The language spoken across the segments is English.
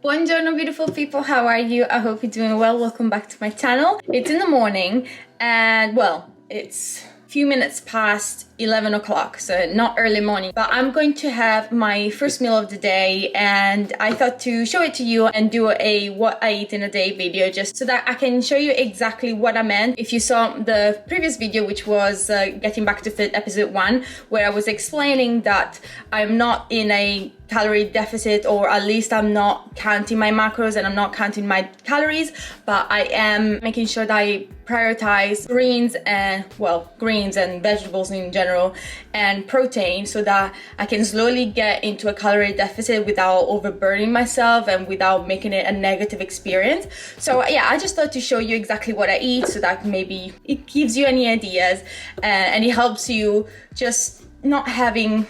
Buongiorno beautiful people, how are you? I hope you're doing well. Welcome back to my channel. It's in the morning and well, it's a few minutes past 11 o'clock, so not early morning, but I'm going to have my first meal of the day and I thought to show it to you and do a what I eat in a day video just so that I can show you exactly what I meant. If you saw the previous video, which was Getting Back to Fit episode 1, where I was explaining that I'm not in a calorie deficit, or at least I'm not counting my macros and I'm not counting my calories, but I am making sure that I prioritize greens and vegetables in general and protein so that I can slowly get into a calorie deficit without overburdening myself and without making it a negative experience. So yeah, I just thought to show you exactly what I eat so that maybe it gives you any ideas and it helps you just not having,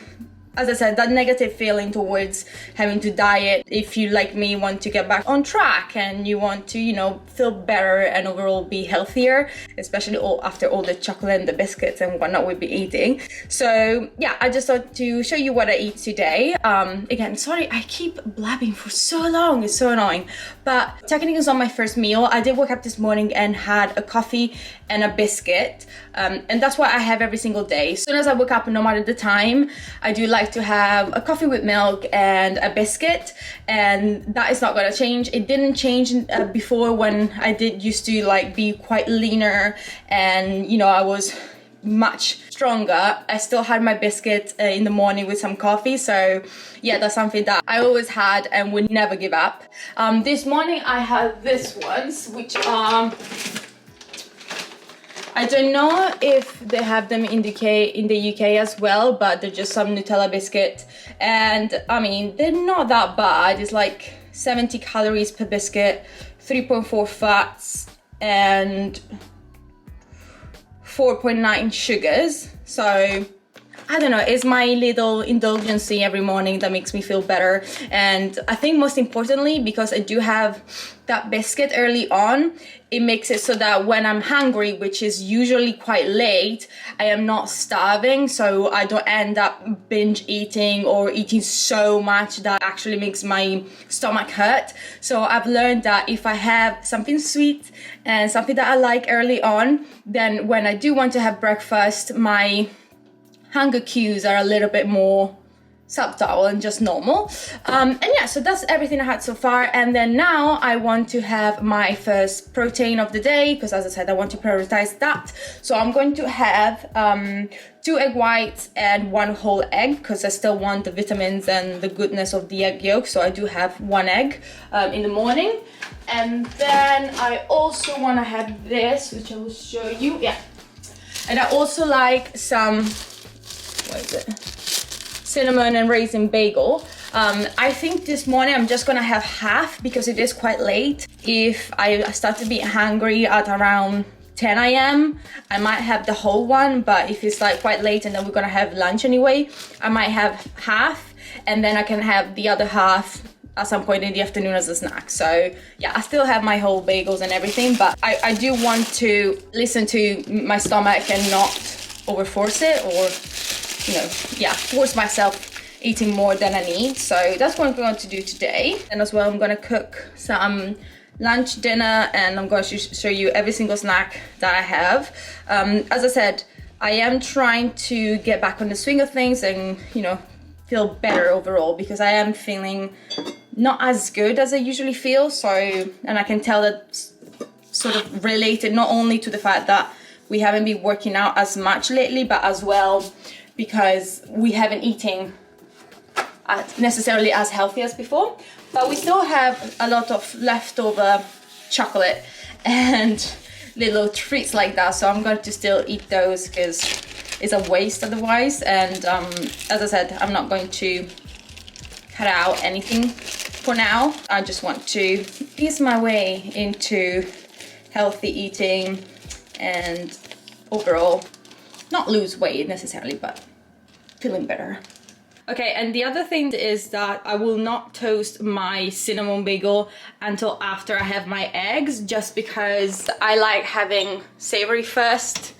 as I said, that negative feeling towards having to diet. If you, like me, want to get back on track and you want to, feel better and overall be healthier, especially after all the chocolate and the biscuits and whatnot we'll be eating. So yeah, I just thought to show you what I eat today. Again, sorry, I keep blabbing for so long, it's so annoying. But technically it's not my first meal. I did wake up this morning and had a coffee and a biscuit. And that's what I have every single day. As soon as I wake up, no matter the time, I do like to have a coffee with milk and a biscuit, and that is not going to change. It didn't change before when I used to be quite leaner and I was much stronger. I still had my biscuit in the morning with some coffee, so yeah, that's something that I always had and would never give up. This morning I had this ones, which I don't know if they have them in the UK as well, but they're just some Nutella biscuit. And I mean, they're not that bad. It's like 70 calories per biscuit, 3.4 fats, and 4.9 sugars. So I don't know, it's my little indulgence every morning that makes me feel better. And I think most importantly, because I do have that biscuit early on, it makes it so that when I'm hungry, which is usually quite late, I am not starving, so I don't end up binge eating or eating so much that actually makes my stomach hurt. So I've learned that if I have something sweet and something that I like early on, then when I do want to have breakfast, my hunger cues are a little bit more subtle and just normal. And yeah, so that's everything I had so far. And then now I want to have my first protein of the day, because as I said, I want to prioritize that. So I'm going to have 2 egg whites and 1 whole egg, because I still want the vitamins and the goodness of the egg yolk. So I do have 1 egg in the morning. And then I also want to have this, which I will show you. Yeah. And I also like some, what is it? Cinnamon and raisin bagel. I think this morning I'm just gonna have half because it is quite late. If I start to be hungry at around 10 a.m. I might have the whole one, but if it's quite late and then we're gonna have lunch anyway, I might have half and then I can have the other half at some point in the afternoon as a snack. So yeah, I still have my whole bagels and everything, but I do want to listen to my stomach and not overforce it, or force myself eating more than I need. So that's what I'm going to do today. And as well, I'm going to cook some lunch, dinner, and I'm going to show you every single snack that I have. As I said, I am trying to get back on the swing of things and, feel better overall, because I am feeling not as good as I usually feel. So, and I can tell that's sort of related not only to the fact that we haven't been working out as much lately, but as well because we haven't eaten necessarily as healthy as before, but we still have a lot of leftover chocolate and little treats like that, so I'm going to still eat those because it's a waste otherwise. And as I said, I'm not going to cut out anything for now. I just want to ease my way into healthy eating and overall not lose weight necessarily, but feeling better. Okay, and the other thing is that I will not toast my cinnamon bagel until after I have my eggs, just because I like having savory first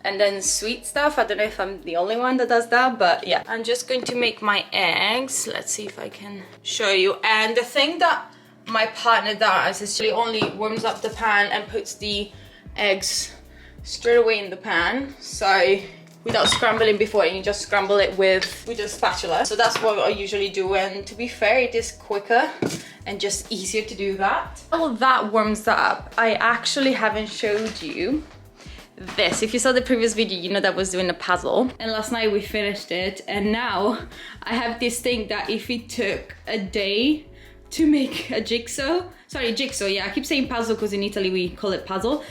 and then sweet stuff. I don't know if I'm the only one that does that, but yeah. I'm just going to make my eggs. Let's see if I can show you. And the thing that my partner does is she only warms up the pan and puts the eggs straight away in the pan. So without scrambling before, you just scramble it with a spatula. So that's what I usually do, and to be fair, it is quicker and just easier to do that. While that warms up, I actually haven't showed you this. If you saw the previous video, you know that I was doing a puzzle, and last night we finished it, and now I have this thing that if it took a day to make a jigsaw, yeah, I keep saying puzzle because in Italy we call it puzzle,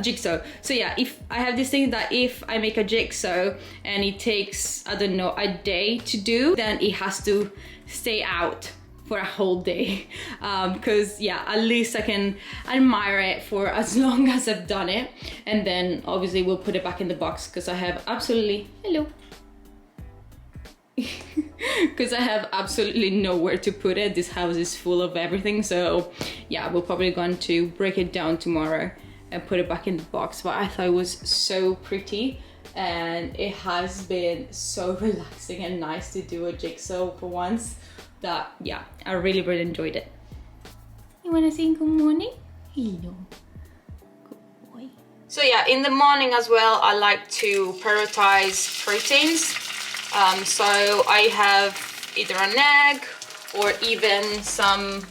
jigsaw. So yeah, if I have this thing that if I make a jigsaw and it takes, I don't know, a day to do, then it has to stay out for a whole day, because yeah, at least I can admire it for as long as I've done it, and then obviously we'll put it back in the box because I have absolutely, hello, because I have absolutely nowhere to put it. This house is full of everything, so yeah, we're probably going to break it down tomorrow and put it back in the box. But I thought it was so pretty, and it has been so relaxing and nice to do a jigsaw for once that, yeah, I really enjoyed it. You wanna say good morning? Hello. Good boy. So yeah, in the morning as well, I like to prioritize proteins. So I have either an egg or even some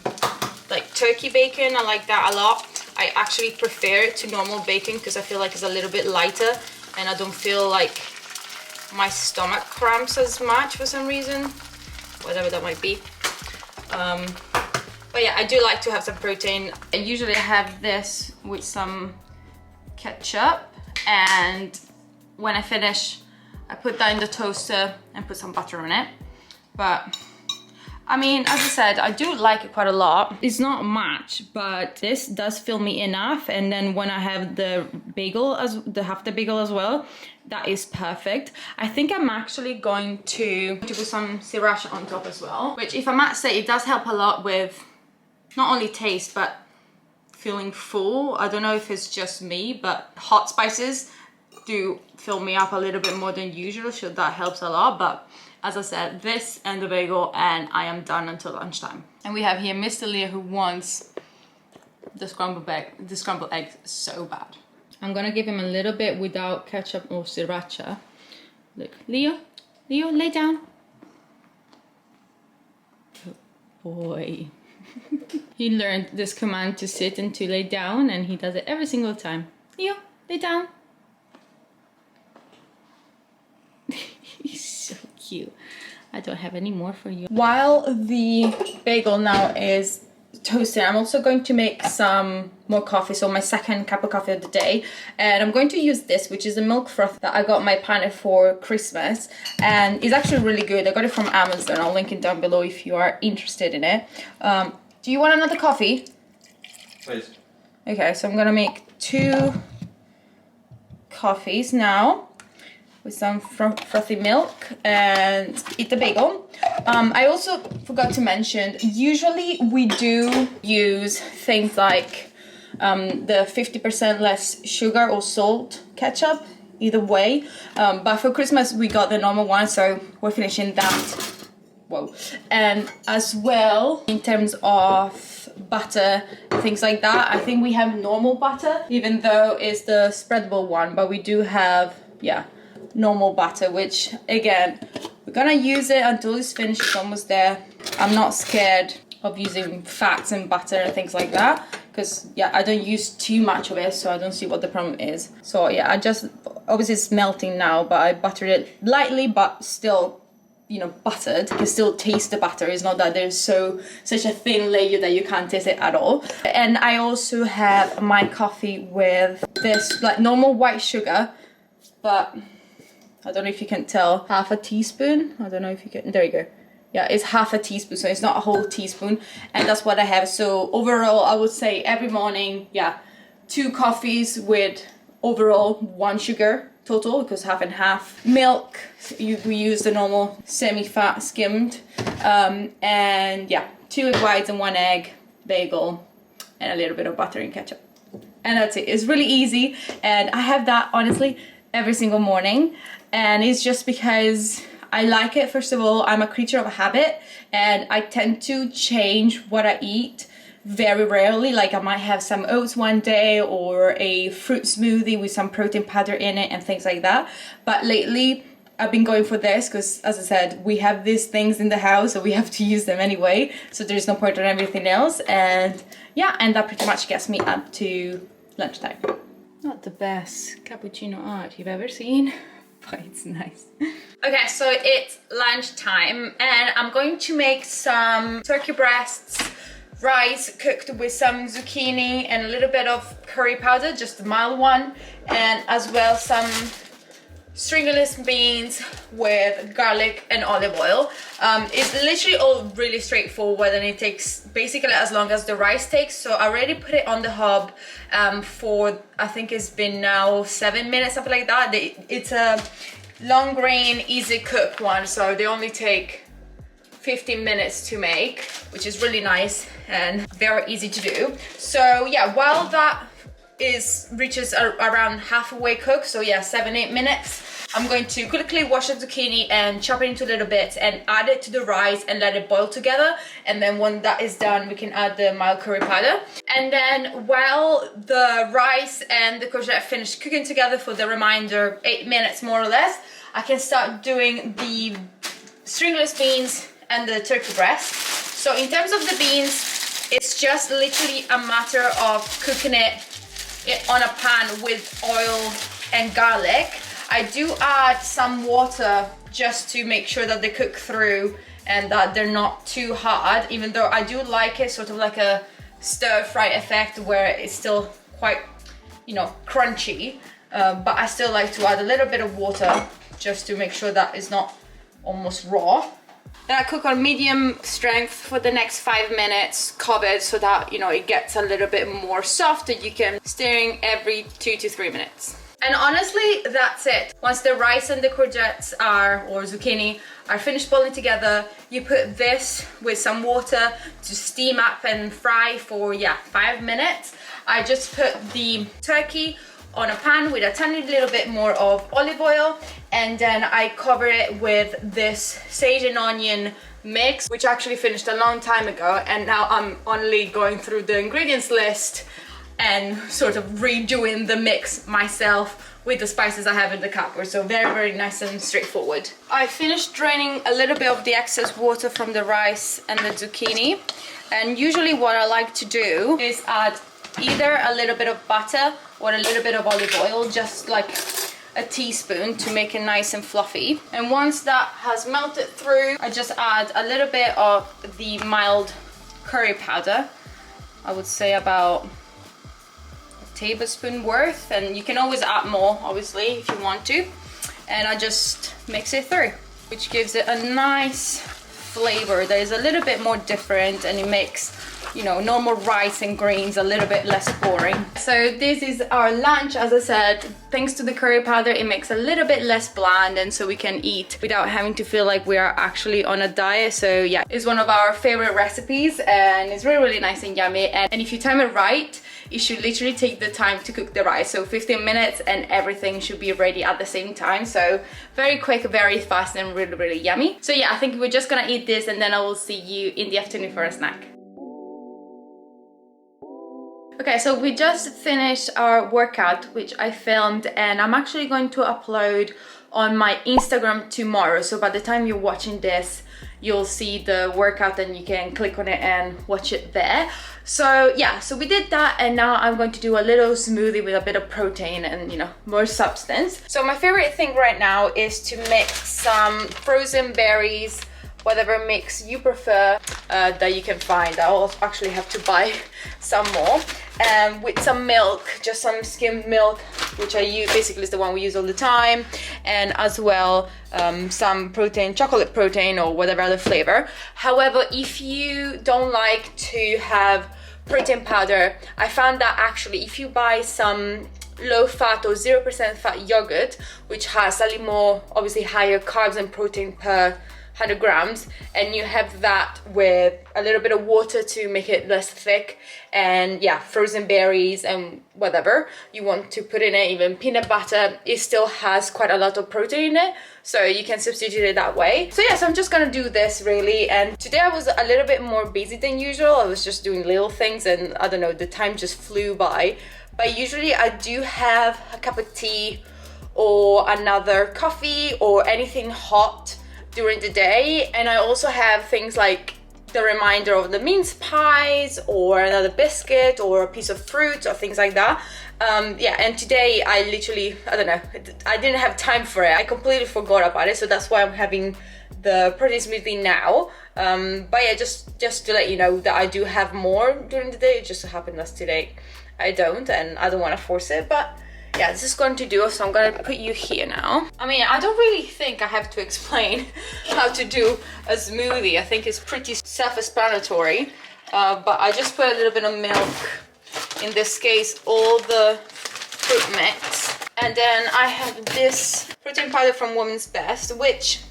like turkey bacon. I like that a lot. I actually prefer it to normal bacon because I feel like it's a little bit lighter and I don't feel like my stomach cramps as much for some reason, whatever that might be. But yeah, I do like to have some protein. I usually have this with some ketchup, and when I finish, I put that in the toaster and put some butter on it. But I mean, as I said, I do like it quite a lot. It's not much, but this does fill me enough. And then when I have the bagel, half the bagel as well, that is perfect. I think I'm actually going to put some sriracha on top as well, which, if I might say, it does help a lot with not only taste, but feeling full. I don't know if it's just me, but hot spices do fill me up a little bit more than usual, so that helps a lot. But as I said, this and the bagel, and I am done until lunchtime. And we have here Mr. Leo, who wants the scrambled eggs so bad. I'm gonna give him a little bit without ketchup or sriracha. Look, Leo, lay down. Good boy. He learned this command to sit and to lay down, and he does it every single time. Leo, lay down. He's so cute. I don't have any more for you. While the bagel now is toasted, I'm also going to make some more coffee, so my second cup of coffee of the day, and I'm going to use this, which is a milk froth that I got my partner for Christmas, and it's actually really good. I got it from Amazon. I'll link it down below if you are interested in it. Do you want another coffee? Please. Okay, so I'm gonna make 2 coffees now with some frothy milk and eat the bagel. I also forgot to mention, usually we do use things like the 50% less sugar or salt ketchup, either way. But for Christmas we got the normal one, so we're finishing that. Whoa. And as well, in terms of butter, things like that, I think we have normal butter, even though it's the spreadable one, but we do have, yeah, normal butter, which again, we're gonna use it until it's finished. It's almost there. I'm not scared of using fats and butter and things like that, because yeah, I don't use too much of it, so I don't see what the problem is. So yeah, I just, obviously it's melting now, but I buttered it lightly, but still, you know, buttered. You can still taste the butter. It's not that there's such a thin layer that you can't taste it at all. And I also have my coffee with this like normal white sugar, but I don't know if you can tell, half a teaspoon. I don't know if you can, there you go. Yeah, it's half a teaspoon, so it's not a whole teaspoon, and that's what I have. So overall, I would say every morning, yeah, 2 coffees with overall 1 sugar total, because half and half. Milk, we use the normal semi-fat skimmed, and yeah, 2 egg whites and 1 egg, bagel, and a little bit of butter and ketchup. And that's it. It's really easy, and I have that honestly every single morning, and it's just because I like it. First of all, I'm a creature of habit, and I tend to change what I eat very rarely. Like I might have some oats one day or a fruit smoothie with some protein powder in it and things like that. But lately I've been going for this because, as I said, we have these things in the house, so we have to use them anyway. So there's no point on everything else. And yeah, and that pretty much gets me up to lunchtime. Not the best cappuccino art you've ever seen, but it's nice. Okay, so it's lunchtime and I'm going to make some turkey breasts, rice cooked with some zucchini and a little bit of curry powder, just a mild one, and as well some stringless beans with garlic and olive oil. It's literally all really straightforward and it takes basically as long as the rice takes. So I already put it on the hob for, I think it's been now 7 minutes, something like that. It's a long grain, easy cook one, so they only take 15 minutes to make, which is really nice and very easy to do. So yeah, while that reaches around halfway cooked, so yeah, 7-8 minutes, I'm going to quickly wash the zucchini and chop it into little bits and add it to the rice and let it boil together. And then when that is done, we can add the mild curry powder. And then while the rice and the courgette finish cooking together for the remainder 8 minutes more or less, I can start doing the stringless beans and the turkey breast. So in terms of the beans, it's just literally a matter of cooking it on a pan with oil and garlic. I do add some water just to make sure that they cook through and that they're not too hard, even though I do like it sort of like a stir fry effect where it's still quite, you know, crunchy, but I still like to add a little bit of water just to make sure that it's not almost raw. Then I cook on medium strength for the next 5 minutes, covered, so that, you know, it gets a little bit more soft and you can stirring every 2 to 3 minutes. And honestly, that's it. Once the rice and the courgettes or zucchini are finished boiling together, you put this with some water to steam up and fry for, yeah, 5 minutes. I just put the turkey on a pan with a tiny little bit more of olive oil, and then I cover it with this sage and onion mix, which actually finished a long time ago, and now I'm only going through the ingredients list and sort of redoing the mix myself with the spices I have in the cupboard. So very, very nice and straightforward. I finished draining a little bit of the excess water from the rice and the zucchini, and usually what I like to do is add either a little bit of butter or a little bit of olive oil, just like a teaspoon, to make it nice and fluffy. And once that has melted through, I just add a little bit of the mild curry powder. I would say about a tablespoon worth, and you can always add more obviously if you want to. And I just mix it through, which gives it a nice flavor that is a little bit more different, and it makes, you know, normal rice and greens a little bit less boring. So this is our lunch. As I said, thanks to the curry powder, it makes a little bit less bland, and so we can eat without having to feel like we are actually on a diet. So yeah, it's one of our favorite recipes, and it's really, really nice and yummy. And if you time it right, it should literally take the time to cook the rice, so 15 minutes, and everything should be ready at the same time. So very quick, very fast, and really, really yummy. So yeah, I think we're just gonna eat this, and then I will see you in the afternoon for a snack. Okay, so we just finished our workout, which I filmed, and I'm actually going to upload on my Instagram tomorrow. So by the time you're watching this, you'll see the workout and you can click on it and watch it there. So yeah, so we did that, and now I'm going to do a little smoothie with a bit of protein and, you know, more substance. So my favorite thing right now is to mix some frozen berries, whatever mix you prefer that you can find. I'll actually have to buy some more, with some milk, just some skimmed milk, which I use, basically is the one we use all the time, and as well some protein, chocolate protein or whatever other flavor. However, if you don't like to have protein powder, I found that actually if you buy some low fat or 0% fat yogurt, which has slightly more, obviously higher carbs and protein per 100 grams, and you have that with a little bit of water to make it less thick, and yeah, frozen berries and whatever you want to put in it, even peanut butter. It still has quite a lot of protein in it, so you can substitute it that way. So yeah, so I'm just gonna do this really, and today I was a little bit more busy than usual. I was just doing little things, and I don't know, the time just flew by. But usually I do have a cup of tea or another coffee or anything hot during the day, and I also have things like the reminder of the mince pies or another biscuit or a piece of fruit or things like that. Yeah, and today I literally, I don't know, I didn't have time for it. I completely forgot about it, so that's why I'm having the protein smoothie now. But yeah, just to let you know that I do have more during the day. It just so happened that today I don't, and I don't want to force it, but yeah, this is going to do, so I'm gonna put you here now. I mean, I don't really think I have to explain how to do a smoothie. I think it's pretty self-explanatory, but I just put a little bit of milk, in this case all the fruit mix, and then I have this protein powder from Woman's Best, which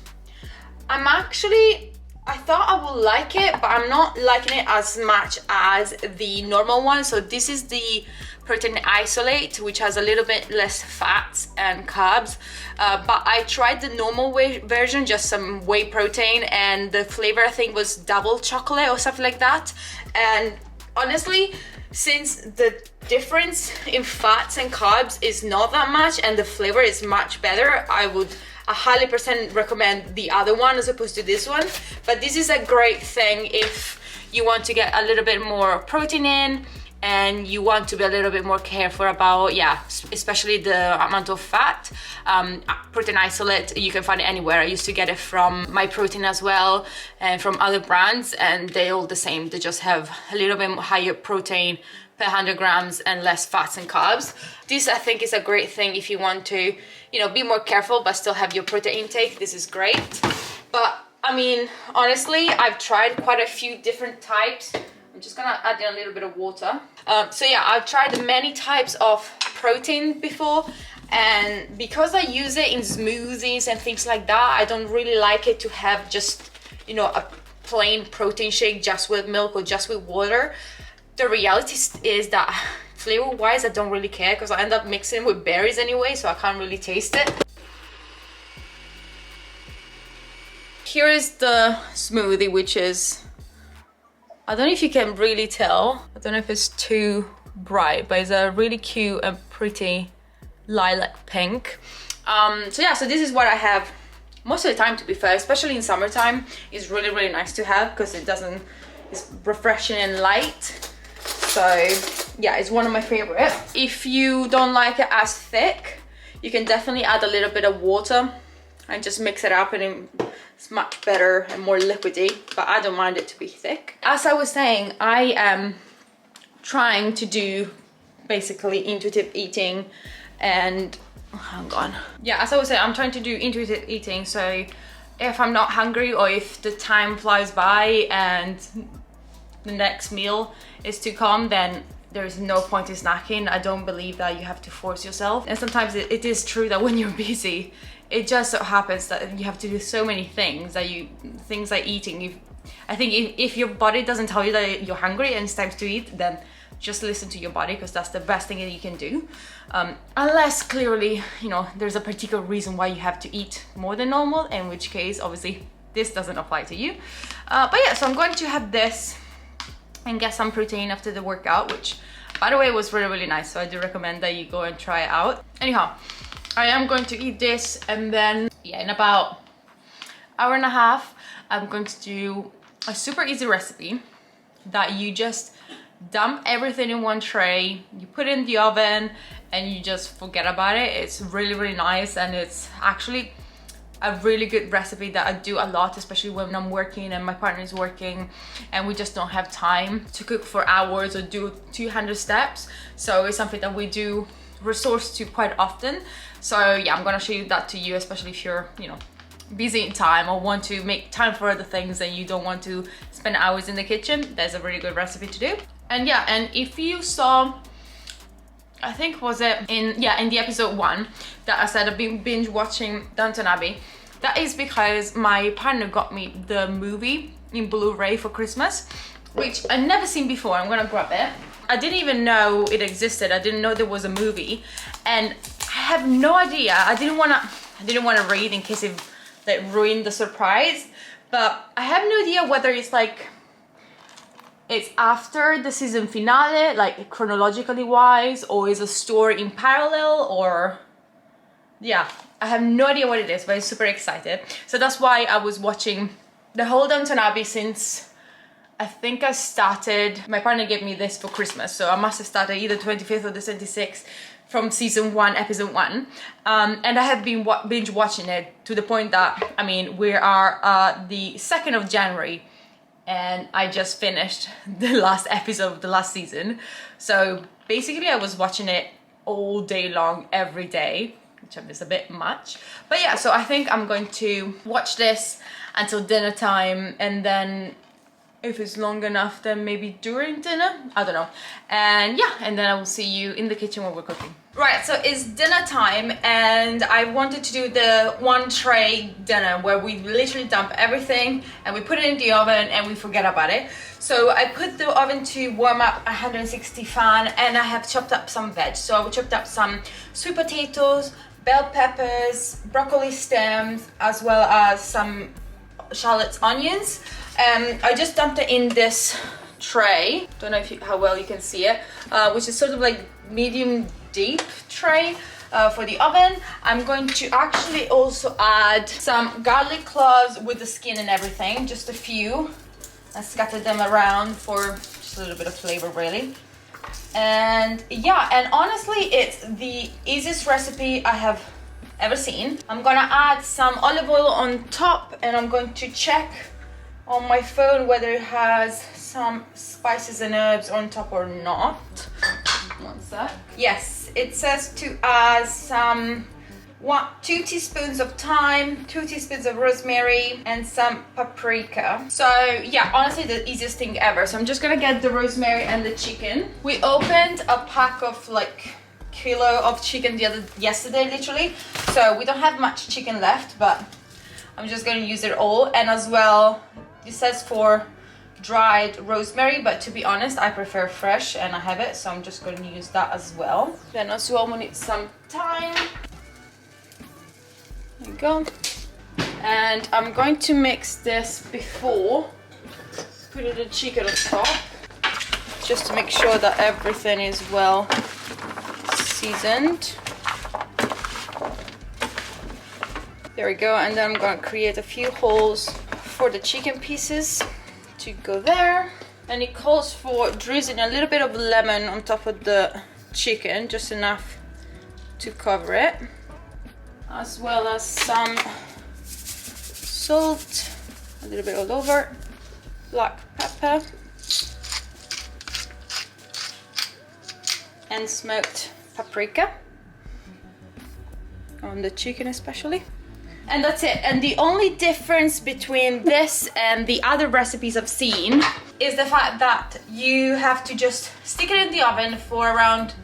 I thought I would like it, but I'm not liking it as much as the normal one. So this is the protein isolate, which has a little bit less fats and carbs, but I tried the normal version, just some whey protein, and the flavor I think was double chocolate or something like that. And honestly, since the difference in fats and carbs is not that much and the flavor is much better, I would 100% recommend the other one as opposed to this one. But this is a great thing if you want to get a little bit more protein in and you want to be a little bit more careful about, yeah, especially the amount of fat. Protein isolate, you can find it anywhere. I used to get it from My Protein as well, and from other brands, and they all the same. They just have a little bit higher protein per 100 grams and less fats and carbs. This, I think, is a great thing if you want to, you know, be more careful but still have your protein intake. This is great. But I mean, honestly, I've tried quite a few different types. I'm just gonna add in a little bit of water. So yeah, I've tried many types of protein before, and because I use it in smoothies and things like that, I don't really like it to have just, you know, a plain protein shake just with milk or just with water. The reality is that flavor wise, I don't really care because I end up mixing with berries anyway, so I can't really taste it. Here is the smoothie, which is, I don't know if you can really tell. I don't know if it's too bright, but it's a really cute and pretty lilac pink. So yeah, so this is what I have most of the time, to be fair, especially in summertime. It's really, really nice to have because it's refreshing and light. So yeah, it's one of my favorite. If you don't like it as thick, you can definitely add a little bit of water and just mix it up, and it's much better and more liquidy, but I don't mind it to be thick. As I was saying, I am trying to do basically intuitive eating, and hang on. Yeah, as I was saying, I'm trying to do intuitive eating, so if I'm not hungry or if the time flies by and the next meal is to come, then there is no point in snacking. I don't believe that you have to force yourself. And sometimes it is true that when you're busy, it just so happens that you have to do so many things that things like eating. I think if your body doesn't tell you that you're hungry and it's time to eat, then just listen to your body, because that's the best thing that you can do. Unless clearly, you know, there's a particular reason why you have to eat more than normal, in which case, obviously, this doesn't apply to you. But yeah, so I'm going to have this and get some protein after the workout, which, by the way, was really, really nice. So I do recommend that you go and try it out. Anyhow, I am going to eat this, and then, yeah, in about hour and a half, I'm going to do a super easy recipe that you just dump everything in one tray, you put it in the oven, and you just forget about it. It's really, really nice, and it's actually a really good recipe that I do a lot, especially when I'm working and my partner is working and we just don't have time to cook for hours or do 200 steps. So it's something that we do resource to quite often. So yeah, I'm gonna show you that to you, especially if you're, you know, busy in time or want to make time for other things and you don't want to spend hours in the kitchen. There's a really good recipe to do. And yeah, and if you saw, I think was it in the episode 1 that I said I've been binge watching Downton Abbey, That is because my partner got me the movie in Blu-ray for Christmas, which I've never seen before. I'm gonna grab it. I didn't even know it existed. I didn't know there was a movie, and I have no idea. I didn't wanna read in case it like ruined the surprise, but I have no idea whether it's like it's after the season finale, like chronologically wise, or is a story in parallel, or yeah, I have no idea what it is, but I'm super excited. So that's why I was watching the whole Downton Abbey since I think I started, my partner gave me this for Christmas, so I must have started either 25th or the 26th from season 1, episode 1. And I have been binge watching it to the point that, I mean, we are the 2nd of January and I just finished the last episode of the last season. So basically I was watching it all day long, every day, which is a bit much. But yeah, so I think I'm going to watch this until dinner time, and then if it's long enough, then maybe during dinner, I don't know. And yeah, and then I will see you in the kitchen while we're cooking. Right, so it's dinner time, and I wanted to do the one tray dinner where we literally dump everything and we put it in the oven and we forget about it. So I put the oven to warm up 160 fan, and I have chopped up some veg. So I chopped up some sweet potatoes, bell peppers, broccoli stems, as well as some shallots, onions. I just dumped it in this tray. Don't know how well you can see it, which is sort of like medium deep tray for the oven. I'm going to actually also add some garlic cloves with the skin and everything, just a few. I scattered them around for just a little bit of flavor, really. And yeah, and honestly, it's the easiest recipe I have ever seen. I'm gonna add some olive oil on top, and I'm going to check on my phone whether it has some spices and herbs on top or not. One sec. Yes, it says to add some 2 teaspoons of thyme, 2 teaspoons of rosemary, and some paprika. So yeah, honestly the easiest thing ever. So I'm just gonna get the rosemary and the chicken. We opened a pack of like kilo of chicken yesterday literally, so we don't have much chicken left, but I'm just going to use it all. And as well, it says for dried rosemary, but to be honest I prefer fresh and I have it, so I'm just going to use that as well. Then as well we need some thyme. There you go. And I'm going to mix this before putting the chicken on top, just to make sure that everything is well seasoned. There we go. And then I'm going to create a few holes for the chicken pieces to go there. And it calls for drizzling a little bit of lemon on top of the chicken, just enough to cover it, as well as some salt, a little bit all over, black pepper, and smoked paprika on the chicken especially. And that's it. And the only difference between this and the other recipes I've seen is the fact that you have to just stick it in the oven for around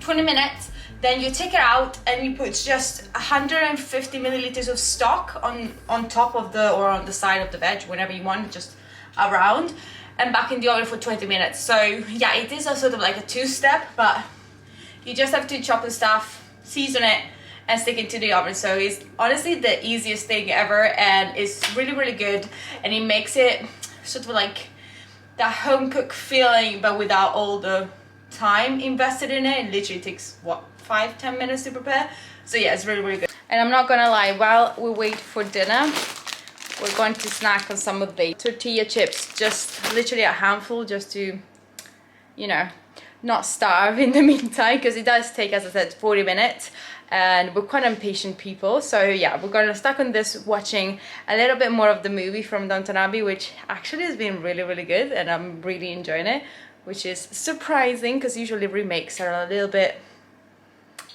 20 minutes, then you take it out and you put just 150 milliliters of stock on top of the, or on the side of the veg, whenever you want, just around, and back in the oven for 20 minutes. So yeah, it is a sort of like a two-step, but you just have to chop the stuff, season it, and stick it to the oven. So it's honestly the easiest thing ever, and it's really, really good, and it makes it sort of like that home cooked feeling, but without all the time invested in it. It literally takes, what, 5-10 minutes to prepare. So yeah, it's really, really good. And I'm not gonna lie, while we wait for dinner, we're going to snack on some of the tortilla chips, just literally a handful, just to, you know, not starve in the meantime, because it does take, as I said, 40 minutes, and we're quite impatient people. So yeah, we're gonna stuck on this, watching a little bit more of the movie from Downton Abbey, which actually has been really, really good, and I'm really enjoying it, which is surprising because usually remakes are a little bit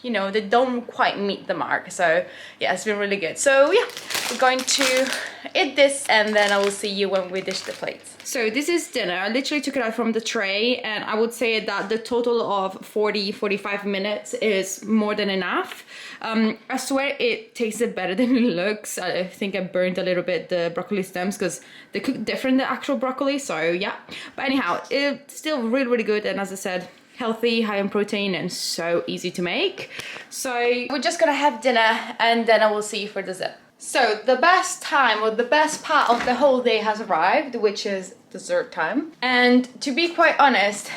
you know, they don't quite meet the mark. So yeah, it's been really good. So yeah, we're going to eat this and then I will see you when we dish the plates. So this is dinner. I literally took it out from the tray, and I would say that the total of 40-45 minutes is more than enough. I swear it tasted better than it looks. I think I burned a little bit the broccoli stems because they cook different than actual broccoli, so yeah. But anyhow, it's still really, really good, and as I said, healthy, high in protein, and so easy to make. So we're just gonna have dinner and then I will see you for dessert. So the best time, or the best part of the whole day has arrived, which is dessert time. And to be quite honest,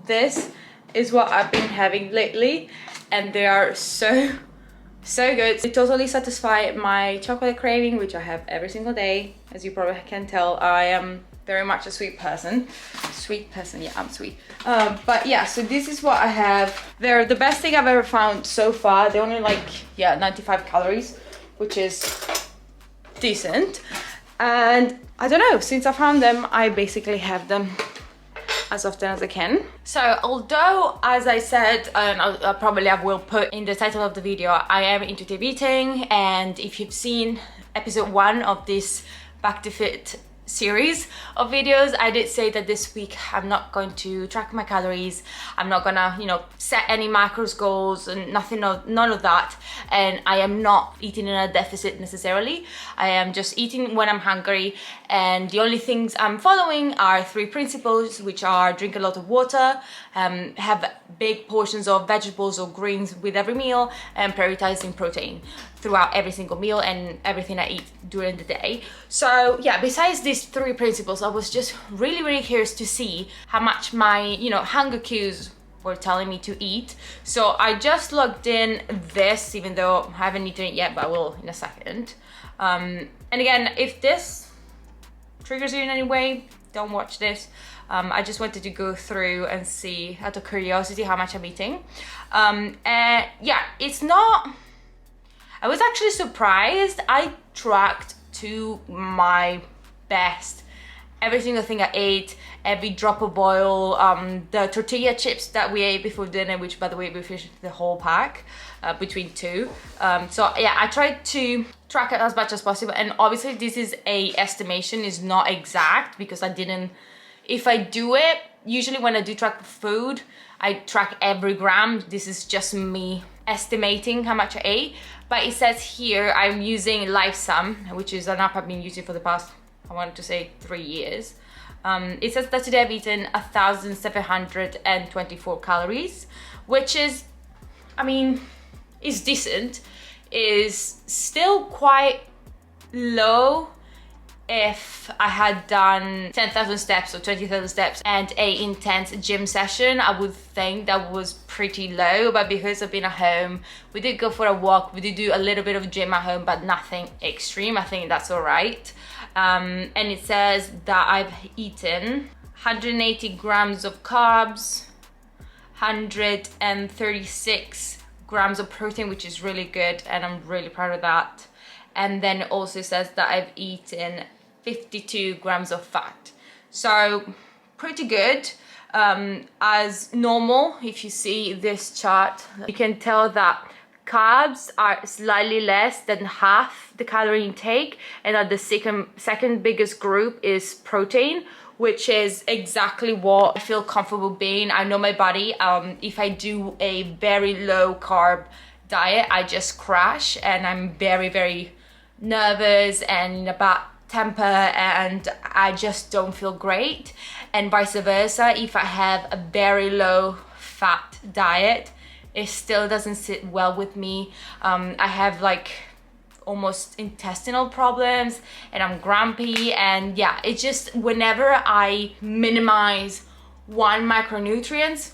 this is what I've been having lately, and they are so good. They totally satisfy my chocolate craving, which I have every single day. As you probably can tell, I am very much a sweet person. Yeah, I'm sweet. But yeah, so this is what I have. They're the best thing I've ever found so far. They're only like, yeah, 95 calories, which is decent. And I don't know, since I found them, I basically have them as often as I can. So although, as I said, and I probably will put in the title of the video, I am intuitive eating, and if you've seen episode 1 of this Back to Fit series of videos, I did say that this week I'm not going to track my calories. I'm not gonna, you know, set any macros goals and none of that. And I am not eating in a deficit necessarily. I am just eating when I'm hungry. And the only things I'm following are 3 principles, which are drink a lot of water, have big portions of vegetables or greens with every meal, and prioritizing protein throughout every single meal and everything I eat during the day. So yeah, besides these 3 principles, I was just really curious to see how much my, you know, hunger cues were telling me to eat. So I just logged in this, even though I haven't eaten it yet, but I will in a second. And again, if this triggers you in any way, don't watch this. I just wanted to go through and see, out of curiosity, how much I'm eating. And yeah, it's not... I was actually surprised. I tracked to my best every single thing I ate, every drop of oil, the tortilla chips that we ate before dinner, which by the way we finished the whole pack between 2. So yeah, I tried to track it as much as possible, and obviously this is a estimation, is not exact, because I didn't, if I do it, usually when I do track food, I track every gram. This is just me estimating how much I ate. But it says here I'm using LifeSum, which is an app I've been using for the past, I want to say, 3 years. It says that today I've eaten 1,724 calories, which is, I mean, is decent. Is still quite low if I had done 10,000 steps or 20,000 steps and a intense gym session. I would think that was pretty low, but because I've been at home, we did go for a walk, we did do a little bit of gym at home, but nothing extreme. I think that's all right. And it says that I've eaten 180 grams of carbs, 136 grams of protein, which is really good, and I'm really proud of that. And then it also says that I've eaten 52 grams of fat. So pretty good. As normal, if you see this chart, you can tell that carbs are slightly less than half the calorie intake, and that the second biggest group is protein, which is exactly what I feel comfortable being. I know my body. If I do a very low carb diet, I just crash, and I'm very nervous and in a bad temper, and I just don't feel great. And vice versa, if I have a very low fat diet, it still doesn't sit well with me. I have like almost intestinal problems, and I'm grumpy, and yeah, it's just whenever I minimize one micronutrients,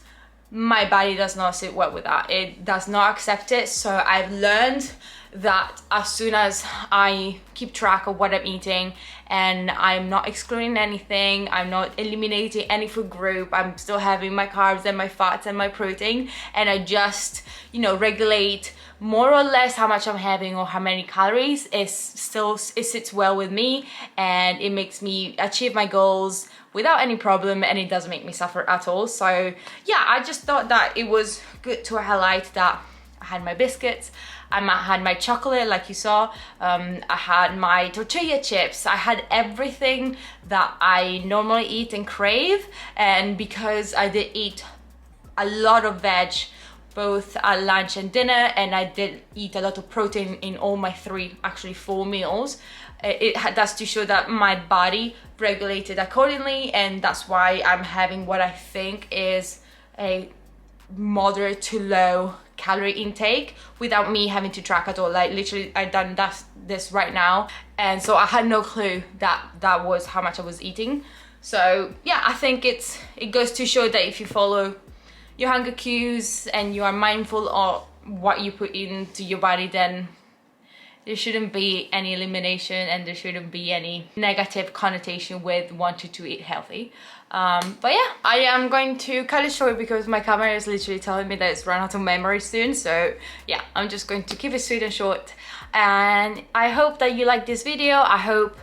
my body does not sit well with that. It does not accept it. So I've learned that as soon as I keep track of what I'm eating and I'm not excluding anything, I'm not eliminating any food group, I'm still having my carbs and my fats and my protein, and I just, you know, regulate more or less how much I'm having or how many calories, it sits well with me, and it makes me achieve my goals without any problem, and it doesn't make me suffer at all. So yeah, I just thought that it was good to highlight that I had my biscuits, I had my chocolate like you saw, I had my tortilla chips, I had everything that I normally eat and crave. And because I did eat a lot of veg both at lunch and dinner, and I did eat a lot of protein in all my actually four meals, that's to show that my body regulated accordingly, and that's why I'm having what I think is a moderate to low calorie intake without me having to track at all. Like literally I done this right now, and so I had no clue that was how much I was eating. So yeah, I think it goes to show that if you follow your hunger cues and you are mindful of what you put into your body, then there shouldn't be any elimination and there shouldn't be any negative connotation with wanting to eat healthy. But yeah, I am going to cut it short because my camera is literally telling me that it's run out of memory soon. So yeah, I'm just going to keep it sweet and short. And I hope that you liked this video. I hope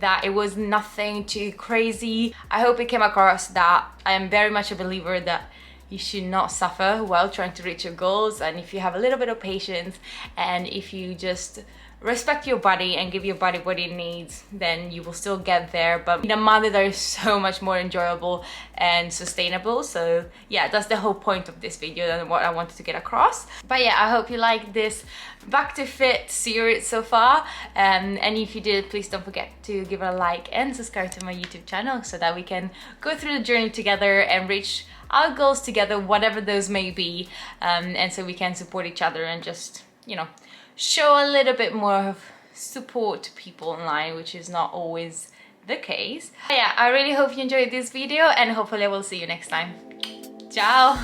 that it was nothing too crazy. I hope it came across that I am very much a believer that you should not suffer while trying to reach your goals. And if you have a little bit of patience and if you just respect your body and give your body what it needs, then you will still get there, but in a manner that is so much more enjoyable and sustainable. So yeah, that's the whole point of this video and what I wanted to get across. But yeah, I hope you like this Back to Fit series so far, and if you did, please don't forget to give it a like and subscribe to my YouTube channel so that we can go through the journey together and reach our goals together, whatever those may be, and so we can support each other and just, you know, show a little bit more of support to people online, which is not always the case. But yeah, I really hope you enjoyed this video, and hopefully I will see you next time. Ciao!